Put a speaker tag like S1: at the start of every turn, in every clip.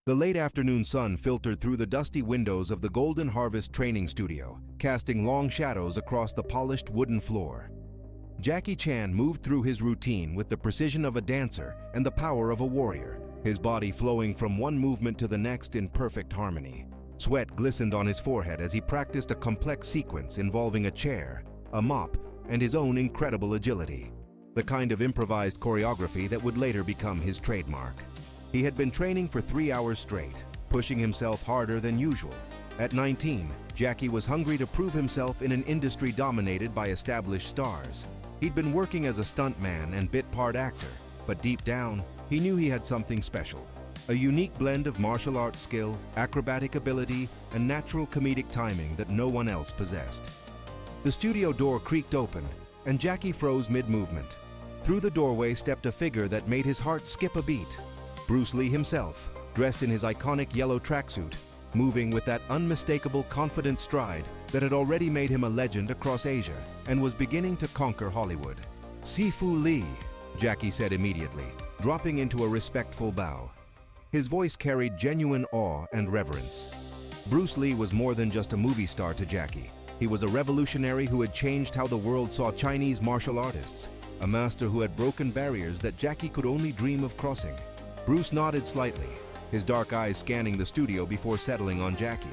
S1: The late afternoon sun filtered through the dusty windows of the Golden Harvest training studio, casting long shadows across the polished wooden floor. Jackie Chan moved through his routine with the precision of a dancer and the power of a warrior, his body flowing from one movement to the next in perfect harmony. Sweat glistened on his forehead as he practiced a complex sequence involving a chair, a mop, and his own incredible agility, the kind of improvised choreography that would later become his trademark. He had been training for 3 hours straight, pushing himself harder than usual. At 19, Jackie was hungry to prove himself in an industry dominated by established stars. He'd been working as a stuntman and bit-part actor, but deep down, he knew he had something special. A unique blend of martial arts skill, acrobatic ability, and natural comedic timing that no one else possessed. The studio door creaked open, and Jackie froze mid-movement. Through the doorway stepped a figure that made his heart skip a beat. Bruce Lee himself, dressed in his iconic yellow tracksuit, moving with that unmistakable confident stride that had already made him a legend across Asia and was beginning to conquer Hollywood. "Sifu Lee," Jackie said immediately, dropping into a respectful bow. His voice carried genuine awe and reverence. Bruce Lee was more than just a movie star to Jackie. He was a revolutionary who had changed how the world saw Chinese martial artists, a master who had broken barriers that Jackie could only dream of crossing. Bruce nodded slightly, his dark eyes scanning the studio before settling on Jackie.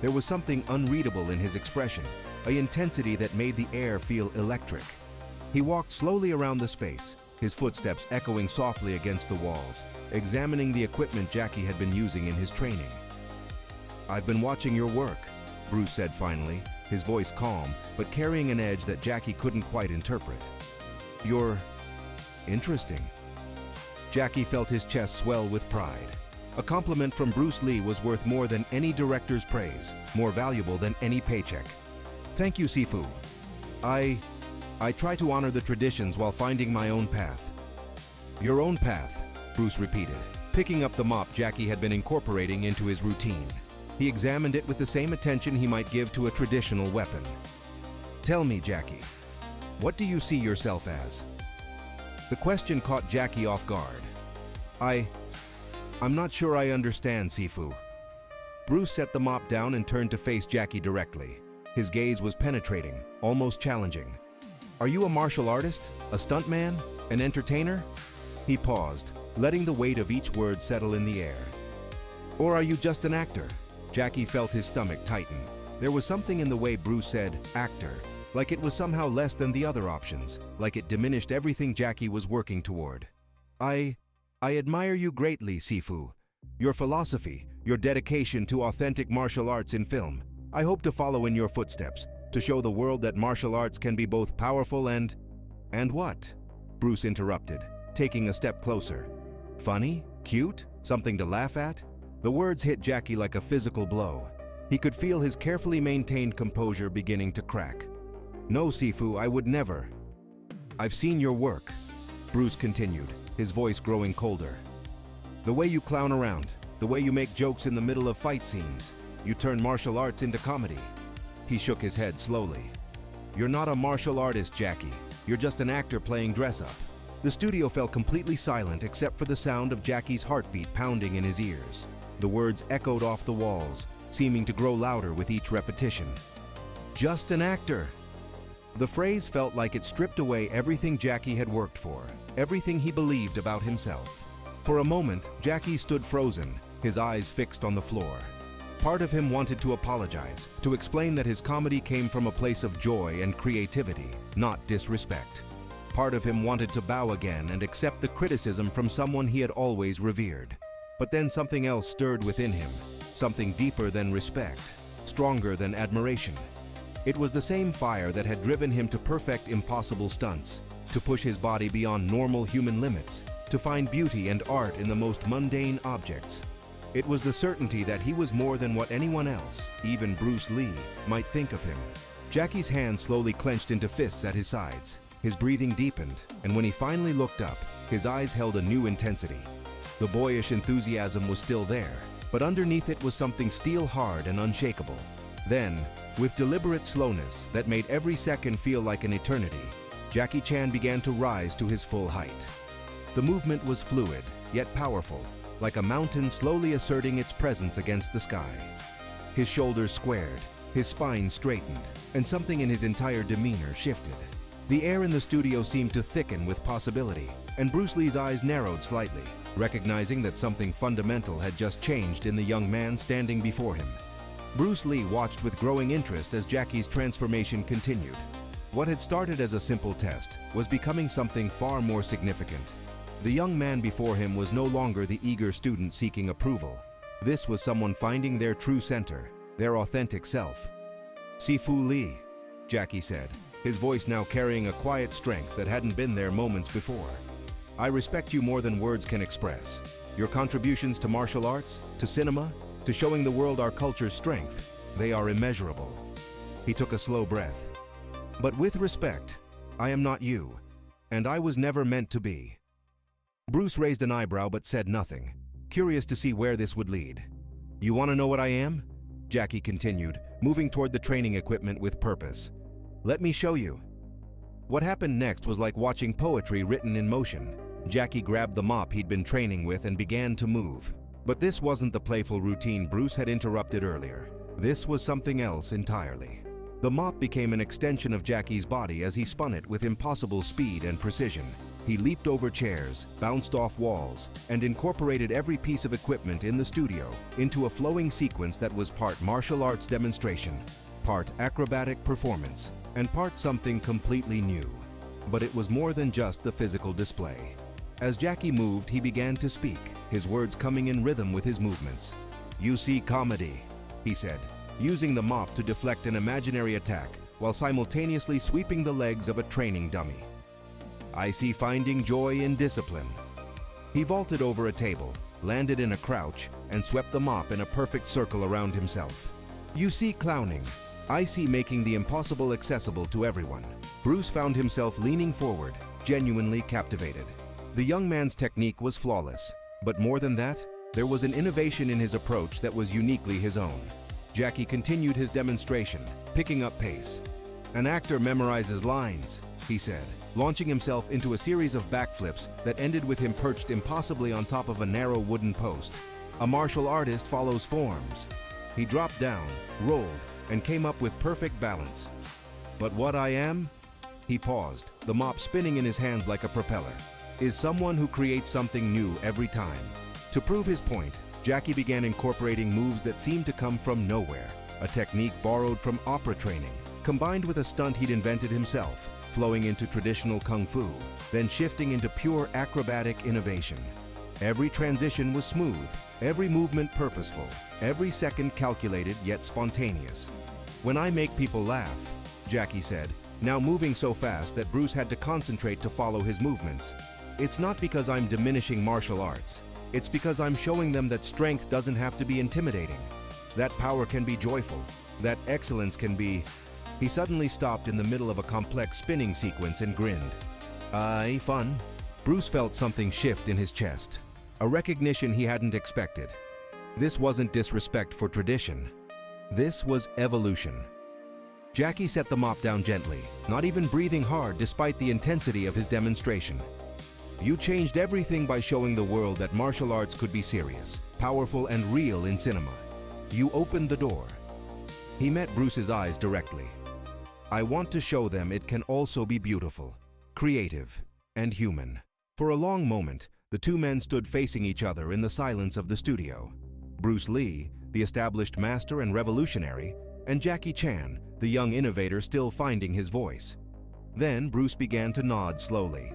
S1: There was something unreadable in his expression, an intensity that made the air feel electric. He walked slowly around the space, his footsteps echoing softly against the walls, examining the equipment Jackie had been using in his training. "I've been watching your work," Bruce said finally, his voice calm, but carrying an edge that Jackie couldn't quite interpret. "You're interesting." Jackie felt his chest swell with pride. A compliment from Bruce Lee was worth more than any director's praise, more valuable than any paycheck. "Thank you, Sifu. I try to honor the traditions while finding my own path." "Your own path," Bruce repeated, picking up the mop Jackie had been incorporating into his routine. He examined it with the same attention he might give to a traditional weapon. "Tell me, Jackie, what do you see yourself as?" The question caught Jackie off guard. I'm not sure I understand, Sifu." Bruce set the mop down and turned to face Jackie directly. His gaze was penetrating, almost challenging. "Are you a martial artist, a stuntman, an entertainer?" He paused, letting the weight of each word settle in the air. "Or are you just an actor?" Jackie felt his stomach tighten. There was something in the way Bruce said, "actor," like it was somehow less than the other options, like it diminished everything Jackie was working toward. I admire you greatly, Sifu. Your philosophy, your dedication to authentic martial arts in film. I hope to follow in your footsteps, to show the world that martial arts can be both powerful and what?" Bruce interrupted, taking a step closer. "Funny? Cute? Something to laugh at?" The words hit Jackie like a physical blow. He could feel his carefully maintained composure beginning to crack. "No, Sifu, I would never." "I've seen your work," Bruce continued, his voice growing colder. "The way you clown around, the way you make jokes in the middle of fight scenes. You turn martial arts into comedy." He shook his head slowly. "You're not a martial artist, Jackie. You're just an actor playing dress-up." The studio fell completely silent except for the sound of Jackie's heartbeat pounding in his ears. The words echoed off the walls, seeming to grow louder with each repetition. "Just an actor." The phrase felt like it stripped away everything Jackie had worked for, everything he believed about himself. For a moment, Jackie stood frozen, his eyes fixed on the floor. Part of him wanted to apologize, to explain that his comedy came from a place of joy and creativity, not disrespect. Part of him wanted to bow again and accept the criticism from someone he had always revered. But then something else stirred within him, something deeper than respect, stronger than admiration. It was the same fire that had driven him to perfect impossible stunts, to push his body beyond normal human limits, to find beauty and art in the most mundane objects. It was the certainty that he was more than what anyone else, even Bruce Lee, might think of him. Jackie's hands slowly clenched into fists at his sides. His breathing deepened, and when he finally looked up, his eyes held a new intensity. The boyish enthusiasm was still there, but underneath it was something steel-hard and unshakable. Then, with deliberate slowness that made every second feel like an eternity, Jackie Chan began to rise to his full height. The movement was fluid, yet powerful, like a mountain slowly asserting its presence against the sky. His shoulders squared, his spine straightened, and something in his entire demeanor shifted. The air in the studio seemed to thicken with possibility, and Bruce Lee's eyes narrowed slightly, recognizing that something fundamental had just changed in the young man standing before him. Bruce Lee watched with growing interest as Jackie's transformation continued. What had started as a simple test was becoming something far more significant. The young man before him was no longer the eager student seeking approval. This was someone finding their true center, their authentic self. "Sifu Lee," Jackie said, his voice now carrying a quiet strength that hadn't been there moments before. "I respect you more than words can express. Your contributions to martial arts, to cinema, to showing the world our culture's strength, they are immeasurable." He took a slow breath. "But with respect, I am not you, and I was never meant to be." Bruce raised an eyebrow but said nothing, curious to see where this would lead. "You want to know what I am?" Jackie continued, moving toward the training equipment with purpose. "Let me show you." What happened next was like watching poetry written in motion. Jackie grabbed the mop he'd been training with and began to move. But this wasn't the playful routine Bruce had interrupted earlier. This was something else entirely. The mop became an extension of Jackie's body as he spun it with impossible speed and precision. He leaped over chairs, bounced off walls, and incorporated every piece of equipment in the studio into a flowing sequence that was part martial arts demonstration, part acrobatic performance, and part something completely new. But it was more than just the physical display. As Jackie moved, he began to speak, his words coming in rhythm with his movements. "You see comedy," he said, using the mop to deflect an imaginary attack while simultaneously sweeping the legs of a training dummy. "I see finding joy in discipline." He vaulted over a table, landed in a crouch, and swept the mop in a perfect circle around himself. "You see clowning. I see making the impossible accessible to everyone." Bruce found himself leaning forward, genuinely captivated. The young man's technique was flawless, but more than that, there was an innovation in his approach that was uniquely his own. Jackie continued his demonstration, picking up pace. "An actor memorizes lines," he said, launching himself into a series of backflips that ended with him perched impossibly on top of a narrow wooden post. "A martial artist follows forms." He dropped down, rolled, and came up with perfect balance. "But what I am?" He paused, the mop spinning in his hands like a propeller. "Is someone who creates something new every time." To prove his point, Jackie began incorporating moves that seemed to come from nowhere, a technique borrowed from opera training, combined with a stunt he'd invented himself, flowing into traditional kung fu, then shifting into pure acrobatic innovation. Every transition was smooth, every movement purposeful, every second calculated yet spontaneous. "When I make people laugh," Jackie said, now moving so fast that Bruce had to concentrate to follow his movements, "it's not because I'm diminishing martial arts. It's because I'm showing them that strength doesn't have to be intimidating. That power can be joyful. That excellence can be..." He suddenly stopped in the middle of a complex spinning sequence and grinned. "Aye, fun." Bruce felt something shift in his chest, a recognition he hadn't expected. This wasn't disrespect for tradition. This was evolution. Jackie set the mop down gently, not even breathing hard despite the intensity of his demonstration. "You changed everything by showing the world that martial arts could be serious, powerful, and real in cinema. You opened the door." He met Bruce's eyes directly. "I want to show them it can also be beautiful, creative, and human." For a long moment, the two men stood facing each other in the silence of the studio. Bruce Lee, the established master and revolutionary, and Jackie Chan, the young innovator still finding his voice. Then Bruce began to nod slowly.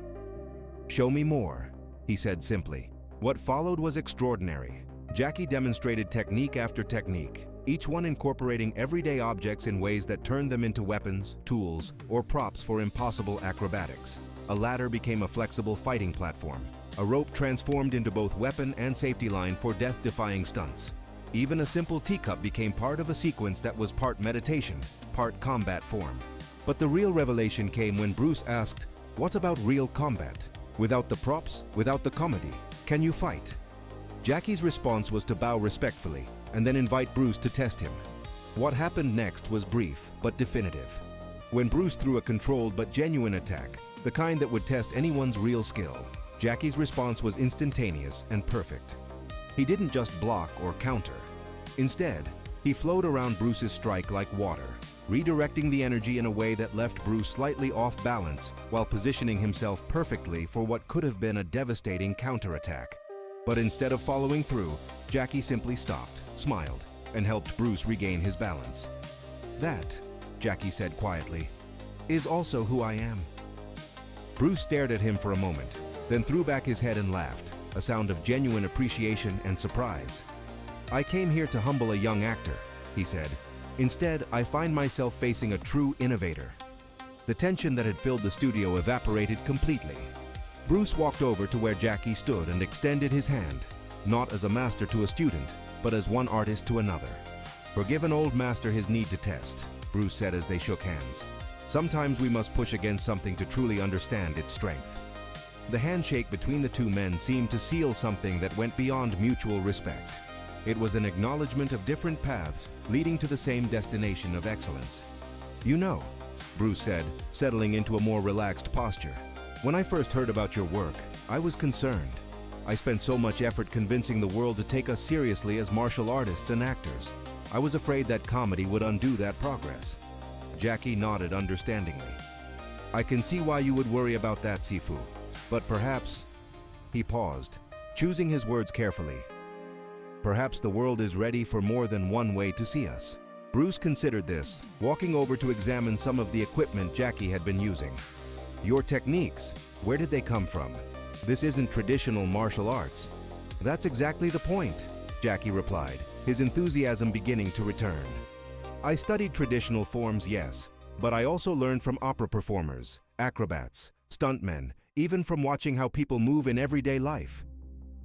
S1: "Show me more," he said simply. What followed was extraordinary. Jackie demonstrated technique after technique, each one incorporating everyday objects in ways that turned them into weapons, tools, or props for impossible acrobatics. A ladder became a flexible fighting platform. A rope transformed into both weapon and safety line for death-defying stunts. Even a simple teacup became part of a sequence that was part meditation, part combat form. But the real revelation came when Bruce asked, "What about real combat? Without the props, without the comedy, can you fight?" Jackie's response was to bow respectfully and then invite Bruce to test him. What happened next was brief but definitive. When Bruce threw a controlled but genuine attack, the kind that would test anyone's real skill, Jackie's response was instantaneous and perfect. He didn't just block or counter. Instead, he flowed around Bruce's strike like water, redirecting the energy in a way that left Bruce slightly off balance while positioning himself perfectly for what could have been a devastating counterattack. But instead of following through, Jackie simply stopped, smiled, and helped Bruce regain his balance. "That," Jackie said quietly, "is also who I am." Bruce stared at him for a moment, then threw back his head and laughed, a sound of genuine appreciation and surprise. "I came here to humble a young actor," he said. "Instead, I find myself facing a true innovator." The tension that had filled the studio evaporated completely. Bruce walked over to where Jackie stood and extended his hand, not as a master to a student, but as one artist to another. "Forgive an old master his need to test," Bruce said as they shook hands. "Sometimes we must push against something to truly understand its strength." The handshake between the two men seemed to seal something that went beyond mutual respect. It was an acknowledgement of different paths leading to the same destination of excellence. "You know," Bruce said, settling into a more relaxed posture, "when I first heard about your work, I was concerned. I spent so much effort convincing the world to take us seriously as martial artists and actors. I was afraid that comedy would undo that progress." Jackie nodded understandingly. "I can see why you would worry about that, Sifu. But perhaps..." He paused, choosing his words carefully. "Perhaps the world is ready for more than one way to see us." Bruce considered this, walking over to examine some of the equipment Jackie had been using. "Your techniques, where did they come from? This isn't traditional martial arts." "That's exactly the point," Jackie replied, his enthusiasm beginning to return. "I studied traditional forms, yes, but I also learned from opera performers, acrobats, stuntmen, even from watching how people move in everyday life.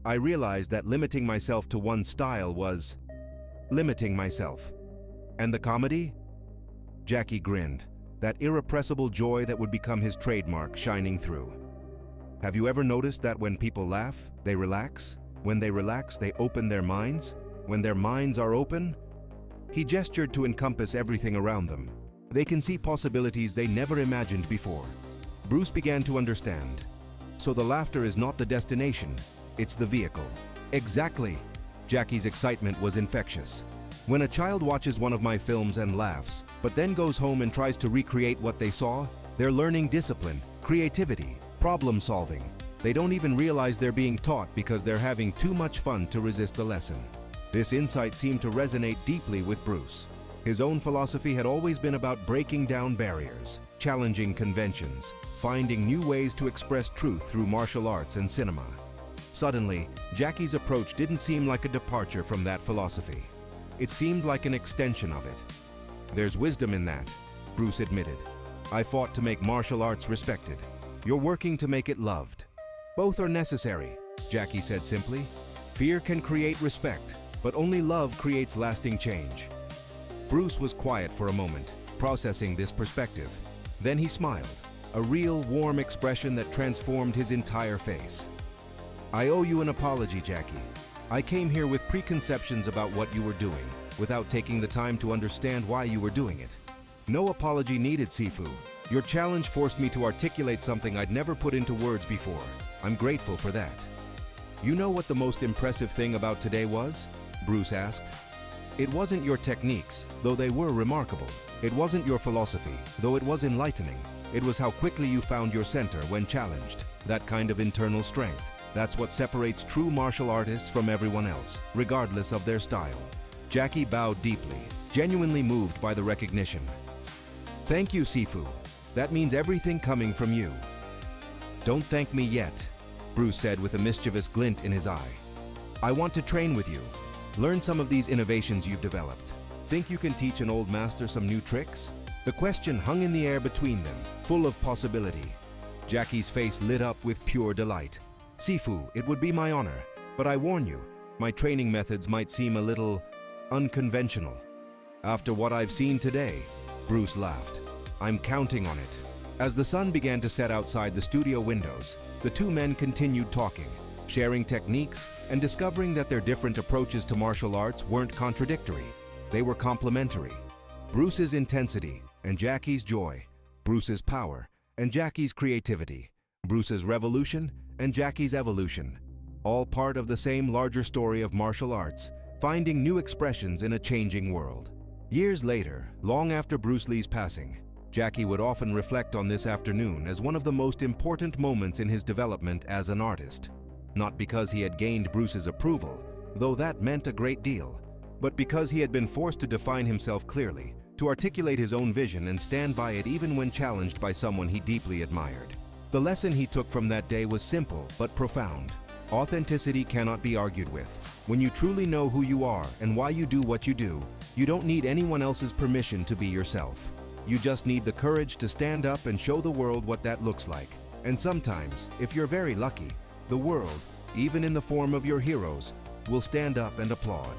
S1: I realized that limiting myself to one style was limiting myself." "And the comedy?" Jackie grinned, that irrepressible joy that would become his trademark shining through. "Have you ever noticed that when people laugh, they relax? When they relax, they open their minds? When their minds are open?" He gestured to encompass everything around them. "They can see possibilities they never imagined before." Bruce began to understand. So the laughter is not the destination, it's the vehicle. "Exactly." Jackie's excitement was infectious. "When a child watches one of my films and laughs, but then goes home and tries to recreate what they saw, they're learning discipline, creativity, problem solving. They don't even realize they're being taught because they're having too much fun to resist the lesson." This insight seemed to resonate deeply with Bruce. His own philosophy had always been about breaking down barriers, challenging conventions, finding new ways to express truth through martial arts and cinema. Suddenly, Jackie's approach didn't seem like a departure from that philosophy. It seemed like an extension of it. "There's wisdom in that," Bruce admitted. "I fought to make martial arts respected. You're working to make it loved. Both are necessary," Jackie said simply. "Fear can create respect, but only love creates lasting change." Bruce was quiet for a moment, processing this perspective. Then he smiled, a real warm expression that transformed his entire face. "I owe you an apology, Jackie. I came here with preconceptions about what you were doing, without taking the time to understand why you were doing it. No apology needed, Sifu. Your challenge forced me to articulate something I'd never put into words before. I'm grateful for that." "You know what the most impressive thing about today was?" Bruce asked. "It wasn't your techniques, though they were remarkable. It wasn't your philosophy, though it was enlightening. It was how quickly you found your center when challenged. That kind of internal strength. That's what separates true martial artists from everyone else, regardless of their style." Jackie bowed deeply, genuinely moved by the recognition. "Thank you, Sifu. That means everything coming from you." "Don't thank me yet," Bruce said with a mischievous glint in his eye. "I want to train with you. Learn some of these innovations you've developed. Think you can teach an old master some new tricks?" The question hung in the air between them, full of possibility. Jackie's face lit up with pure delight. "Sifu, it would be my honor, but I warn you, my training methods might seem a little unconventional." "After what I've seen today," Bruce laughed, "I'm counting on it." As the sun began to set outside the studio windows, the two men continued talking, sharing techniques and discovering that their different approaches to martial arts weren't contradictory. They were complementary. Bruce's intensity and Jackie's joy, Bruce's power and Jackie's creativity, Bruce's revolution and Jackie's evolution. all part of the same larger story of martial arts, finding new expressions in a changing world. Years later, long after Bruce Lee's passing, Jackie would often reflect on this afternoon as one of the most important moments in his development as an artist. Not because he had gained Bruce's approval, though that meant a great deal, but because he had been forced to define himself clearly, to articulate his own vision and stand by it even when challenged by someone he deeply admired. The lesson he took from that day was simple but profound. Authenticity cannot be argued with. When you truly know who you are and why you do what you do, you don't need anyone else's permission to be yourself. You just need the courage to stand up and show the world what that looks like. And sometimes, if you're very lucky, the world, even in the form of your heroes, will stand up and applaud.